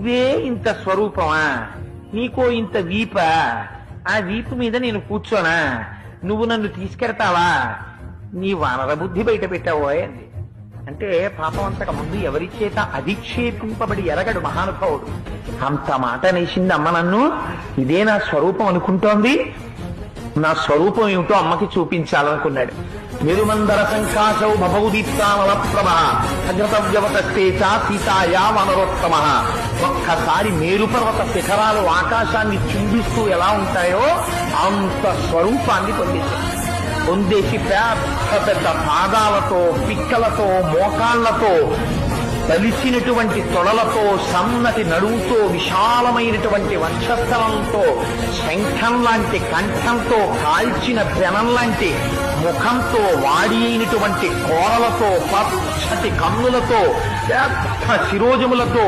నువ్వే ఇంత స్వరూపమా, నీకో ఇంత వీప, ఆ వీపు మీద నేను కూర్చోనా, నువ్వు నన్ను తీసుకెడతావా, నీ వానర బుద్ధి బయట పెట్టావోయ్ అంది. అంటే పాపం అంతకు ముందు ఎవరి చేత అధిక్షేపింపబడి ఎరగడు మహానుభావుడు. అంత మాట నేసింది అమ్మ నన్ను, ఇదే నా స్వరూపం అనుకుంటోంది, నా స్వరూపం ఏమిటో అమ్మకి చూపించాలనుకున్నాడు. మెరుమందర సంకాశౌ భవౌదీప్తానల ప్రభ అగ్రతవ్యవతేచ సీతాయా వనరోత్తమ. ఒక్కసారి మేరుపర్వత శిఖరాలు ఆకాశాన్ని చుంబిస్తూ ఎలా ఉంటాయో అంత స్వరూపాన్ని పొందేసి పెద్ద పెద్ద పాదాలతో, పిక్కలతో, మోకాళ్లతో, తలిసినటువంటి తొడలతో, సన్నటి నడువుతో, విశాలమైనటువంటి వక్షస్థలంతో, శంఖం లాంటి కంఠంతో, కాల్చిన పెనం లాంటి ముఖంతో, వాడి అయినటువంటి కోరలతో, పచ్చటి కన్నులతో, పెద్ద శిరోజములతో,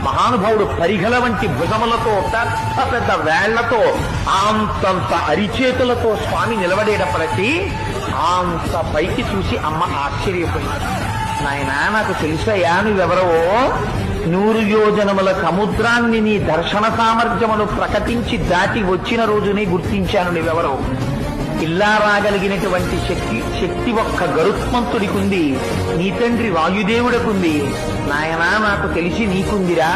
మహానుభావుడు పరిఘల వంటి భుజములతో, పెద్ద పెద్ద వేళ్లతో, అంతంత అరిచేతులతో స్వామి నిలబడేటప్పటికీ అంత పైకి చూసి అమ్మ ఆశ్చర్యపోయింది. నాయనా, నాకు తెలుసయ్యా నువ్వెవరవో, 100 యోజనముల సముద్రాన్ని నీ దర్శన సామర్థ్యమును ప్రకటించి దాటి వచ్చిన రోజునే గుర్తించాను నువ్వెవరో. ఇలా రాగలిగినటువంటి శక్తి ఒక్క గరుత్మంతుడికుంది, నీ తండ్రి వాయుదేవుడికుంది. నాయనా, నాకు తెలిసి నీకుందిరా.